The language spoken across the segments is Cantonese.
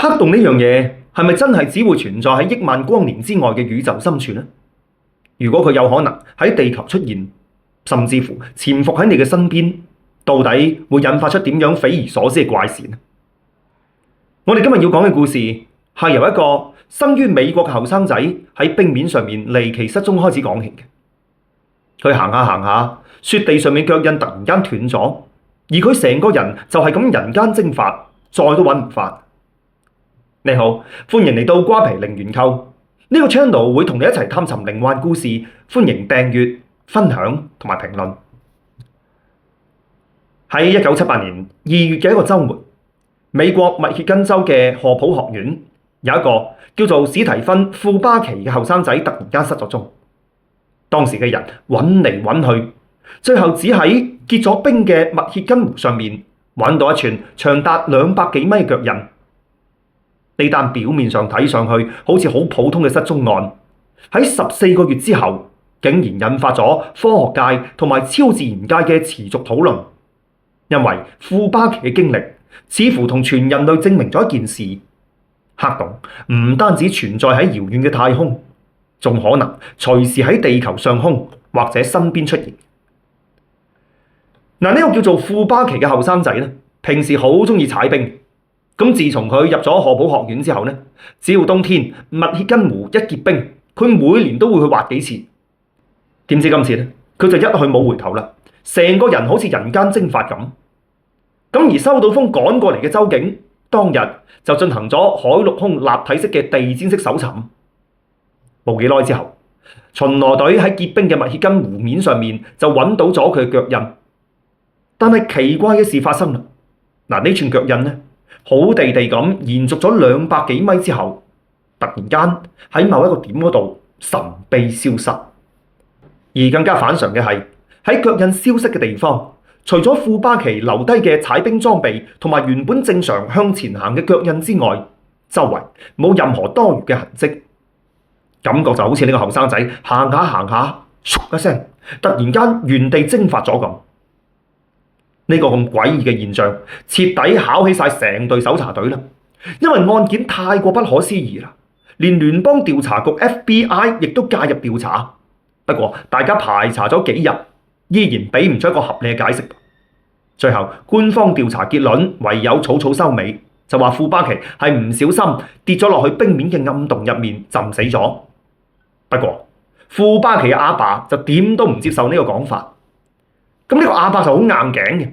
黑洞呢樣嘢係咪真係只會存在喺億萬光年之外嘅宇宙深處呢？如果佢有可能喺地球出現，甚至乎潛伏喺你嘅身邊，到底會引發出點樣匪夷所思嘅怪事呢？我哋今日要講嘅故事係由一個生於美國嘅後生仔喺冰面上面離奇失蹤開始講起嘅。佢行下行下，雪地上面腳印突然間斷咗，而佢成個人就係咁人間蒸發，再都揾唔返。你好，歡迎嚟到瓜皮靈元購呢個 channel， 會同你一齊探尋靈幻故事，歡迎訂閱、分享同埋評論。喺1978年2月嘅一個週末，美國密歇根州嘅荷普學院有一個叫做史提芬庫巴奇嘅後生仔突然間失咗蹤。當時嘅人揾嚟揾去，最後只喺結咗冰嘅密歇根湖上面揾到一串長達200幾米嘅腳印。呢單表面上睇上去好似好普通嘅失蹤案，喺14個月之後，竟然引發咗科學界同埋超自然界嘅持續討論。因為庫巴奇嘅經歷似乎同全人類證明咗一件事：黑洞唔單止存在喺遙遠嘅太空，仲可能隨時喺地球上空或者身邊出現。呢個叫做庫巴奇嘅後生仔咧，平時好中意踩冰。咁自從佢入咗荷普學院之後咧，只要冬天密歇根湖一結冰，佢每年都會去滑幾次。點知今次咧，佢就一去冇回頭啦，成個人好似人間蒸發咁。咁而收到風趕過嚟嘅州警，當日就進行咗海陸空立體式嘅地毯式搜尋。冇幾耐之後，巡邏隊喺結冰嘅密歇根湖面上面就揾到咗佢嘅腳印。但係奇怪嘅事發生啦，呢串腳印咧，好地地咁延續咗200幾米之後，突然間喺某一個點嗰度神秘消失。而更加反常嘅係，喺腳印消失嘅地方，除咗庫巴奇留低嘅踩冰裝備同埋原本正常向前行嘅腳印之外，周圍冇任何多餘嘅痕跡，感覺就好似呢個後生仔行下行下，唰一聲，突然間原地蒸發咗咁。呢個咁詭異嘅現象，徹底考起晒成隊搜查隊啦。因為案件太過不可思議啦，連聯邦調查局 FBI 亦都介入調查。不過大家排查咗幾日，依然俾唔出一個合理嘅解釋。最後官方調查結論唯有草草收尾，就話庫巴奇係唔小心跌咗落去冰面嘅暗洞入面浸死咗。不過庫巴奇嘅阿爸就點都唔接受呢個講法。咁呢個阿爸就好硬頸嘅，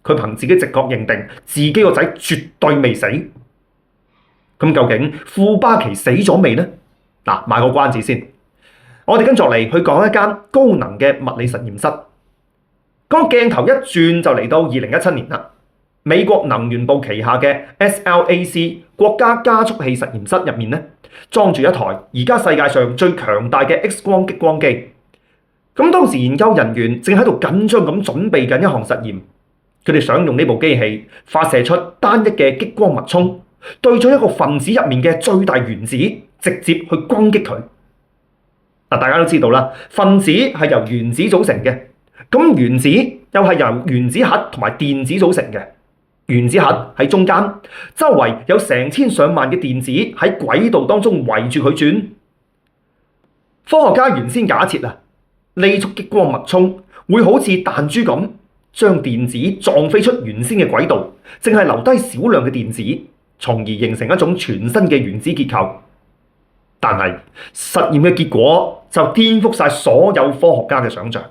佢憑自己直覺認定自己個仔絕對未死。咁究竟庫巴奇死咗未呢？賣個關子先，我哋跟住嚟去講一間高能嘅物理實驗室。個鏡頭一轉就嚟到2017年啦。美國能源部旗下嘅 SLAC 國家加速器實驗室入面咧，裝住一台而家世界上最強大嘅 X 光激光機。咁當時研究人員正喺度緊張咁準備緊一項實驗，佢哋想用呢部機器發射出單一嘅激光脈衝，對咗一個分子入面嘅最大原子，直接去攻擊佢。大家都知道啦，分子係由原子組成嘅，咁原子又係由原子核同埋電子組成嘅。原子核喺中間，周圍有成千上萬嘅電子喺軌道當中圍住佢轉。科學家原先假設呢束激光脈衝會好似彈珠咁，將電子撞飛出原先嘅軌道，淨係留低少量嘅電子，從而形成一種全新嘅原子結構。但係實驗嘅結果就顛覆晒所有科學家嘅想象。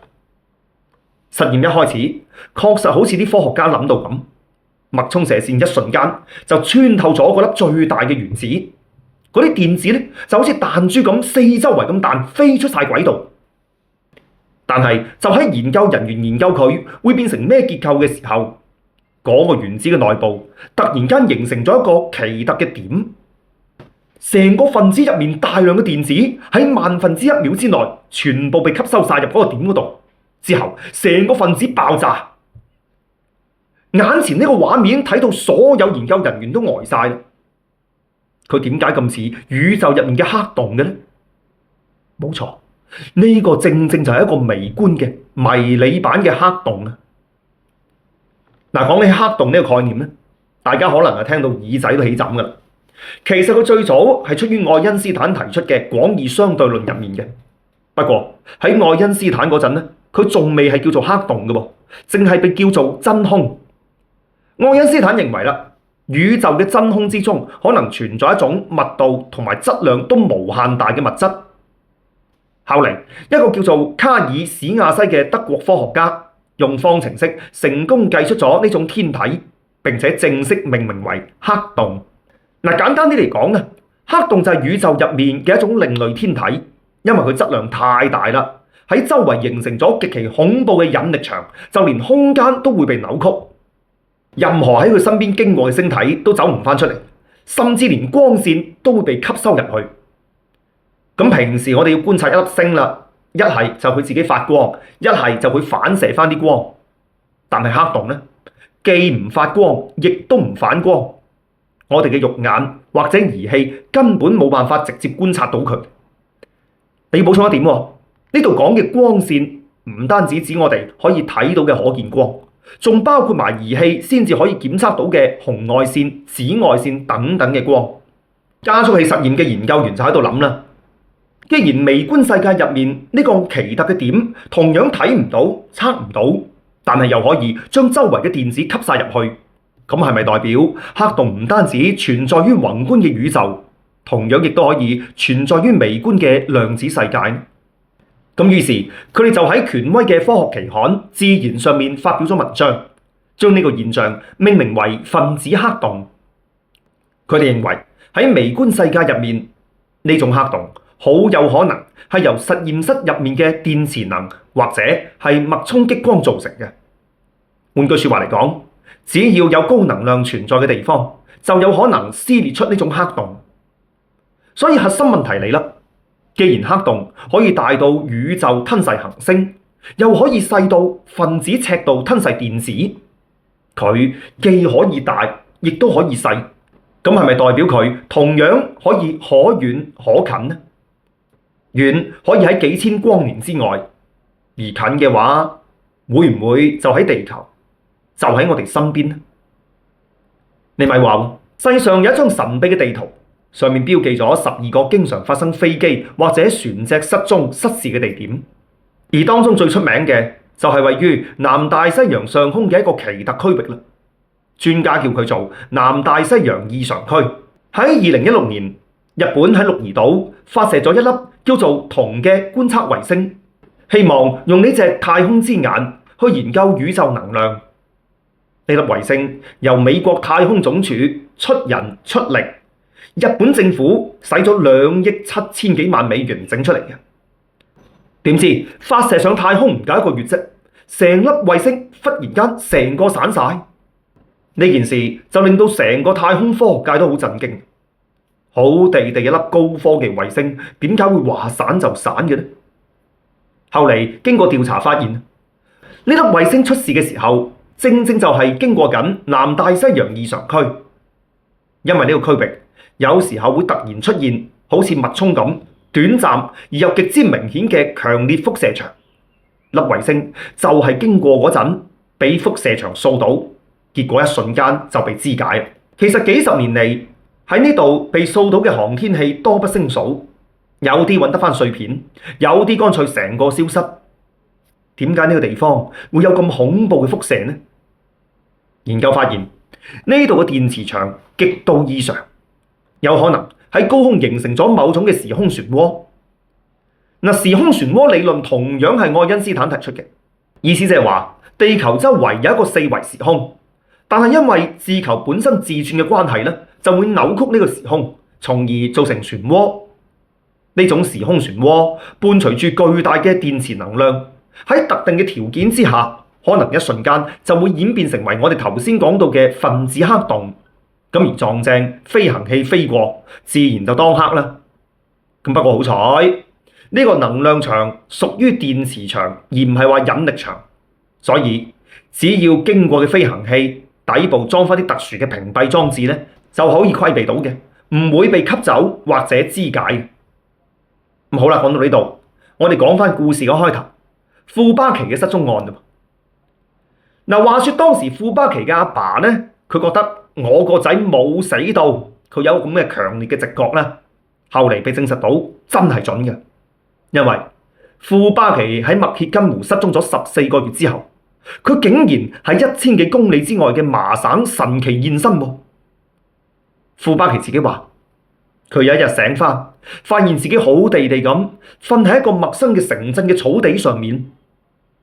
實驗一開始確實好似啲科學家諗到咁，脈衝射線一瞬間就穿透咗嗰粒最大嘅原子，嗰啲電子咧就好似彈珠咁四周圍咁彈，飛出晒軌道。但係就喺研究人員研究佢會變成咩結構嘅時候，嗰個原子嘅內部突然間形成咗一個奇特嘅點，成個分子入面大量嘅電子喺萬分之一秒之內全部被吸收晒入嗰個點嗰度，之後成個分子爆炸。眼前呢個畫面睇到所有研究人員都呆晒啦。佢點解咁似宇宙入面嘅黑洞嘅呢？冇錯，呢個正正就係一個微觀嘅迷你版嘅黑洞啊！講起黑洞呢個概念咧，大家可能係聽到耳仔都起枕噶啦。其實佢最早係出於愛因斯坦提出嘅廣義相對論入面嘅。不過喺愛因斯坦嗰陣咧，佢仲未係叫做黑洞嘅喎，淨係被叫做真空。愛因斯坦認為啦，宇宙嘅真空之中可能存在一種密度同埋質量都無限大嘅物質。後嚟一個叫做卡爾史亞西嘅德國科學家用方程式成功計出咗呢種天體，並且正式命名為黑洞。簡單啲嚟講啊，黑洞就係宇宙入面嘅一種另類天體，因為佢質量太大啦，喺周圍形成咗極其恐怖嘅引力場，就連空間都會被扭曲，任何喺佢身邊經過嘅星體都走唔返出嚟，甚至連光線都會被吸收入去。咁平時我哋要觀察一粒星啦，一係就佢自己發光，一係就會反射返啲光。但係黑洞呢，既唔發光，亦都唔反光。我哋嘅肉眼或者儀器根本冇辦法直接觀察到佢。你要補充一點喎，呢度講嘅光線唔單止指我哋可以睇到嘅可見光，仲包括埋儀器先至可以檢測到嘅紅外線、紫外線等等嘅光。加速器實驗嘅研究員就喺度諗啦，既然微觀世界入面呢個奇特嘅點同樣睇唔到、測唔到，但係又可以將周圍嘅電子吸晒入去，咁係咪代表黑洞唔單止存在於宏觀嘅宇宙，同樣亦都可以存在於微觀嘅量子世界呢？咁於是佢哋就喺權威嘅科學期刊《自然》上面發表咗文章，將呢個現象命名為分子黑洞。佢哋認為喺微觀世界入面，呢種黑洞好有可能係由實驗室入面嘅電磁能或者係脈衝激光造成嘅。換句說話嚟講，只要有高能量存在嘅地方，就有可能撕裂出呢種黑洞。所以核心問題嚟啦，既然黑洞可以大到宇宙吞噬行星，又可以細到分子尺度吞噬電子，佢既可以大，亦都可以細，咁係咪代表佢同樣可以可遠可近呢？遠可以喺幾千光年之外，而近嘅話，會唔會就喺地球，就喺我哋身邊呢？你咪話喎，世上有一張神秘嘅地圖，上面標記咗12個經常發生飛機或者船隻失蹤失事嘅地點，而當中最出名嘅就係位於南大西洋上空嘅一個奇特區域啦。專家叫佢做南大西洋異常區。喺2016年，日本喺鹿兒島發射咗一粒叫做銅嘅觀測衛星，希望用呢隻太空之眼去研究宇宙能量。呢粒衛星由美國太空總署出人出力，日本政府使咗2億7千幾萬美元整出嚟嘅。點知發射上太空唔夠1個月啫，成粒衛星忽然間成個散晒。呢件事就令到成個太空科學界都好震驚。好地地一粒高科技衛星，點解會話散就散嘅呢？後嚟經過調查發現，呢粒衛星出事嘅時候，正正就係經過緊南大西洋異常區。因為呢個區域有時候會突然出現好似脈衝咁短暫而又極之明顯嘅強烈輻射場，粒衛星就係經過嗰陣俾輻射場掃到，結果一瞬間就被肢解。其實幾十年嚟喺呢度被掃到嘅航天器多不勝數，有啲揾得返碎片，有啲乾脆成個消失。點解呢個地方會有咁恐怖嘅輻射呢？研究發現呢度嘅電磁場極度異常，有可能喺高空形成咗某種嘅時空漩渦。時空漩渦理論同樣係愛因斯坦提出嘅，意思即係話地球周圍有一個4維時空，但係因為地球本身自轉嘅關係呢，就會扭曲呢個時空，從而造成漩渦。呢種時空漩渦伴隨住巨大嘅電磁能量，喺特定嘅條件之下，可能一瞬間就會演變成為我哋頭先講到嘅分子黑洞。咁而撞正飛行器飛過，自然就當黑啦。咁不過好彩，呢個能量場屬於電磁場，而唔係話引力場，所以只要經過嘅飛行器底部裝返啲特殊嘅屏蔽裝置呢，就可以規避到嘅，唔會被吸走或者肢解。咁好啦，講到呢度，我哋講返故事嘅開頭，庫巴奇嘅失蹤案。話說當時庫巴奇嘅阿爸呢，佢覺得我個仔冇死到，佢有咁嘅強烈嘅直覺啦，後嚟被證實到真係準嘅，因為庫巴奇喺麥歇根湖失蹤咗14個月之後，佢竟然喺1000幾公里之外嘅麻省神奇現身喎。庫巴奇自己話：佢有一日醒返，發現自己好地地咁瞓喺一個陌生嘅城鎮嘅草地上面。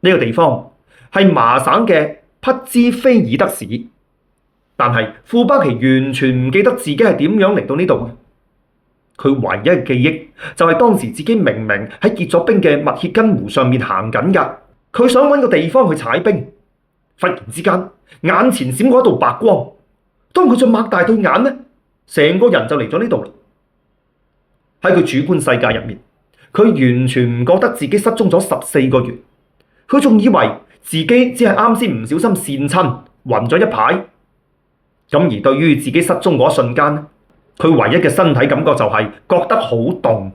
呢個地方係麻省嘅匹茲菲爾德市，但係庫巴奇完全唔記得自己係點樣嚟到呢度嘅。佢唯一嘅記憶就係當時自己明明喺結咗冰嘅密歇根湖上面行緊㗎，佢想揾個地方去踩冰，忽然之間眼前閃過一道白光，當佢再擘大對眼呢，成個人就嚟咗呢度啦。喺佢主觀世界入面，佢完全唔覺得自己失蹤咗14個月，佢仲以為自己只係啱先唔小心跣親暈咗一排。咁而對於自己失蹤嗰一瞬間，佢唯一嘅身體感覺就係覺得好凍。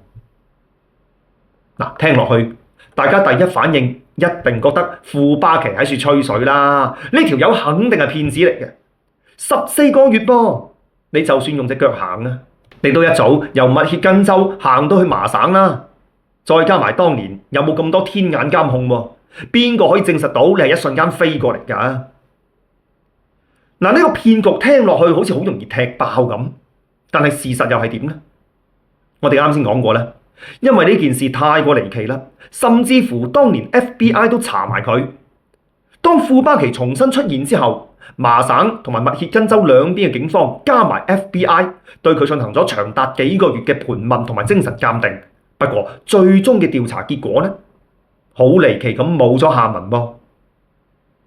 嗱，聽落去，大家第一反應一定覺得庫巴奇喺處吹水啦，呢條友肯定係騙子嚟嘅。14個月噃，你就算用隻腳行啊，你都一早由密歇根州行到去麻省啦。再加埋當年有冇咁多天眼監控喎？邊個可以證實到你係一瞬間飛過嚟㗎？嗱，呢個騙局聽落去好似好容易踢爆咁。但係事實又係點呢？我哋啱先講過啦，因為呢件事太過離奇啦，甚至乎當年 FBI 都查埋佢。當庫巴奇重新出現之後，麻省同埋密歇根州兩邊嘅警方加埋 FBI 對佢進行咗長達幾個月嘅盤問同埋精神鑑定。不過最終嘅調查結果呢，好離奇咁冇咗下文噃。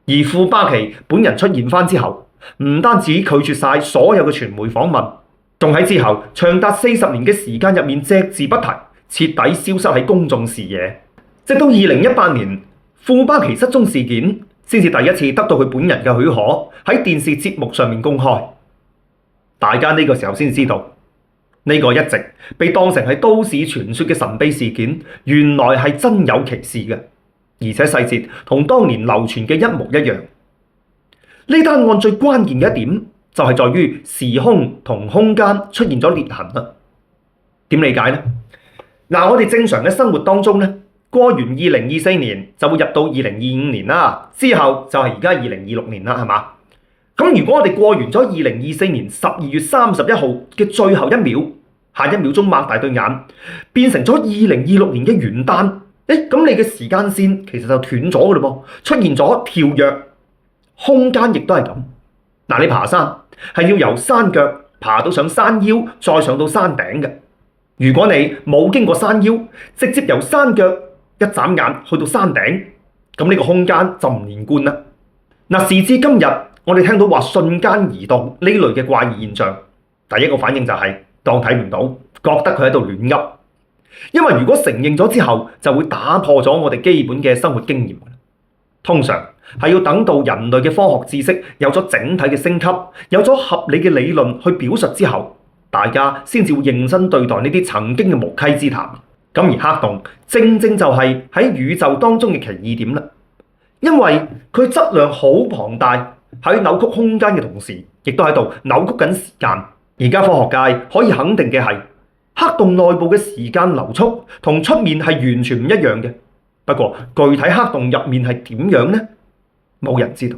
而庫巴奇本人出現翻之後，唔單止拒絕晒所有嘅傳媒訪問，仲喺之後長達40年嘅時間入面隻字不提，徹底消失喺公眾視野。直到2018年，庫巴奇失蹤事件先至第一次得到佢本人嘅許可，喺電視節目上面公開。大家呢個時候先知道，呢個一直被當成係都市傳說嘅神秘事件，原來係真有其事嘅，而且細節同當年流傳嘅一模一樣。呢單案最關鍵嘅一點就係在於時空同空間出現咗裂痕啦。點理解呢？嗱，我哋正常嘅生活當中呢，過完2024年就會入到2025年啦，之後就係而家2026年啦，係嘛？咁如果我哋過完咗2024年12月31號嘅最後一秒，下一秒鐘擘大對眼，變成咗2026年嘅元旦，咁你嘅時間線其實就斷咗㗎嘞噃，出現咗跳躍，空間亦都係咁。嗱，你爬山係要由山腳爬到上山腰，再上到山頂嘅。如果你冇經過山腰，直接由山腳一眨眼去到山頂，咁呢個空間就唔連貫啦。嗱，時至今日，我哋聽到話瞬間移動呢類嘅怪異現象，第一個反應就係當睇唔到，覺得佢喺度亂噏。因為如果承認咗之後，就會打破咗我哋基本嘅生活經驗。通常係要等到人類嘅科學知識有咗整體嘅升級，有咗合理嘅理論去表述之後，大家先至會認真對待呢啲曾經嘅無稽之談。咁而黑洞正正就係喺宇宙當中嘅奇異點啦，因為佢質量好龐大，喺扭曲空間嘅同時，亦都喺度扭曲緊時間。而家科學界可以肯定嘅係，黑洞內部嘅時間流速同出面係完全唔一樣嘅。不過具體黑洞入面係點樣呢？冇人知道，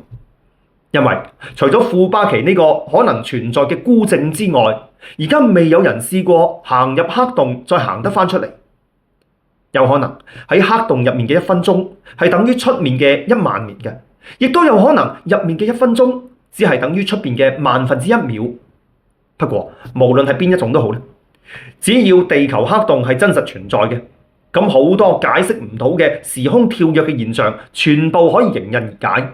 因為除咗庫巴奇呢個可能存在嘅孤證之外，而家未有人試過行入黑洞再行得返出嚟。有可能喺黑洞入面嘅1分鐘係等於出面嘅10000年嘅，亦都有可能入面嘅1分鐘只係等於出面嘅1/1000秒。不過無論係邊一種都好咧，只要地球黑洞係真實存在嘅，咁好多解釋唔到嘅時空跳躍嘅現象，全部可以迎刃而解。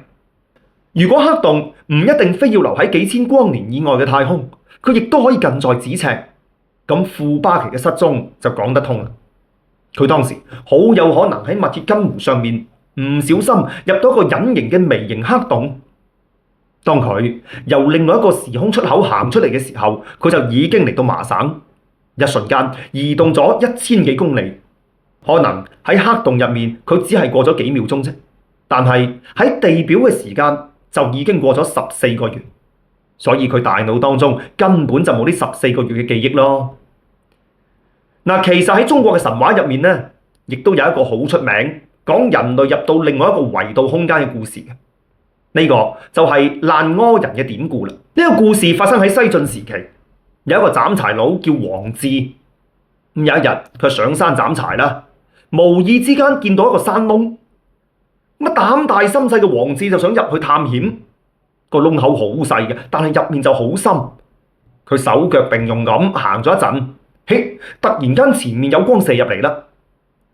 如果黑洞唔一定非要留喺幾千光年以外嘅太空，佢亦都可以近在咫尺，咁庫巴奇嘅失蹤就講得通啦。佢當時好有可能喺密歇根湖上面唔小心入到一個隱形嘅微型黑洞。當佢由另外一個時空出口行出嚟嘅時候，佢就已經嚟到麻省，一瞬間移動咗1000幾公里。可能喺黑洞入面，佢只係過咗幾秒鐘啫，但係喺地表嘅時間就已經過咗14個月。所以佢大腦當中根本就冇呢14個月嘅記憶咯。嗱，其實喺中國嘅神話入面呢，亦都有一個好出名講人類入到另外一個維度空間嘅故事嘅。呢個就係爛柯人嘅典故啦。呢個故事發生喺西晉時期，有一個斬柴佬叫王志。有一日佢上山斬柴啦，無意之間見到一個山窿。膽大心細嘅王志就想入去探險。個窿口好細嘅，但係入面就好深。佢手腳並用咁行咗一陣，嘿！突然間前面有光射入嚟啦。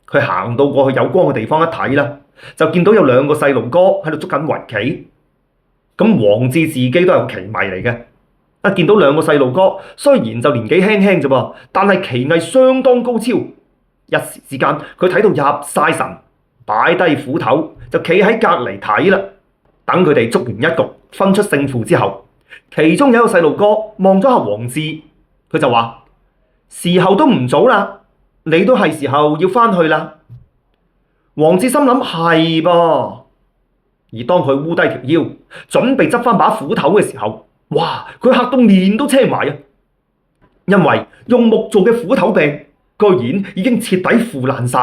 佢行到過去有光嘅地方一睇啦，就見到有兩個細路哥喺度捉緊圍棋。咁王志自己都係個棋迷嚟嘅，見到兩個細路哥雖然就年紀輕輕啫噃，但係棋藝相當高超。一時之間佢睇到入晒神，擺低斧頭就企喺隔離睇啦。等佢哋捉完一局分出勝負之後，其中有一個細路哥望咗下王志，佢就話：時候都唔早啦，你都係時候要返去啦。王志心諗係噃，而當佢烏低條腰準備執返把斧頭嘅時候，哇！佢嚇到面都青埋啊！因為用木做嘅斧頭柄居然已經徹底腐爛晒，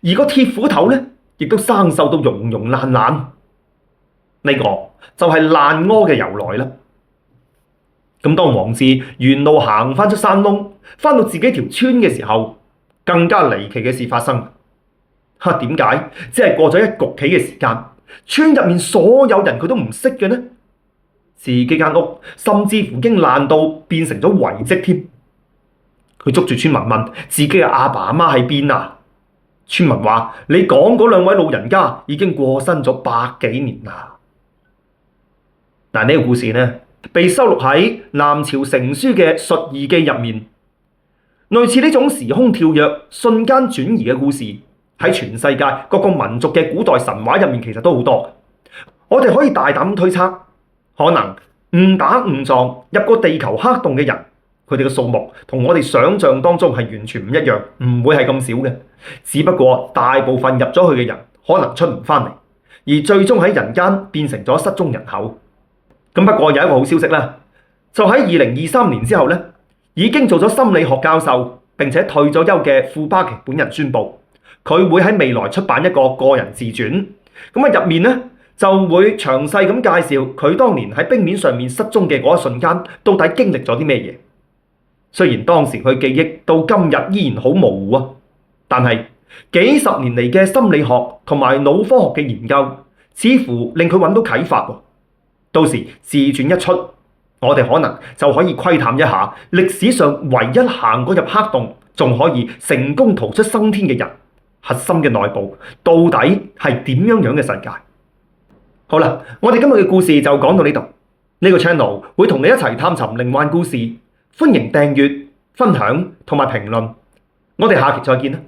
而個鐵斧頭呢，亦都生鏽到溶溶爛爛。呢個就係爛柯嘅由來啦。咁當王志沿路行返出山窿，返到自己條村嘅時候，更加離奇嘅事發生。點解只係過咗一局棋嘅時間，村入面所有人佢都唔識嘅呢？自己間屋甚至乎已經爛到變成咗遺跡添。佢捉住村民問自己嘅阿爸阿媽喺邊啊？村民話：你講嗰兩位老人家已經過身咗100幾年啦。嗱，呢個故事呢，被收錄喺南朝成書嘅《述異記》入面。類似呢種時空跳躍、瞬間轉移嘅故事，喺全世界各個民族嘅古代神話入面其實都好多。我哋可以大膽推測，可能誤打誤撞入過地球黑洞嘅人，佢哋嘅數目同我哋想象當中係完全唔一樣，唔會係咁少嘅。只不過大部分入咗去嘅人可能出唔返嚟，而最終喺人間變成咗失蹤人口。不過有一個好消息啦，就喺2023年之後呢，已經做咗心理學教授並且退咗休嘅庫巴奇本人宣布，佢會喺未來出版一個個人自傳。入面呢，就會詳細咁介紹佢當年喺冰面上面失蹤嘅嗰一瞬間，到底經歷咗啲咩嘢。雖然當時佢記憶到今日依然好模糊啊，但係幾十年嚟嘅心理學同埋腦科學嘅研究，似乎令佢揾到啟發喎。到時自傳一出，我哋可能就可以窺探一下歷史上唯一行過入黑洞，仲可以成功逃出生天嘅人核心嘅內部，到底係點樣嘅世界。好啦，我哋今日嘅故事就講到呢度。呢個 channel 會同你一齊探尋靈幻故事，歡迎訂閱、分享同埋評論。我哋下期再見啦！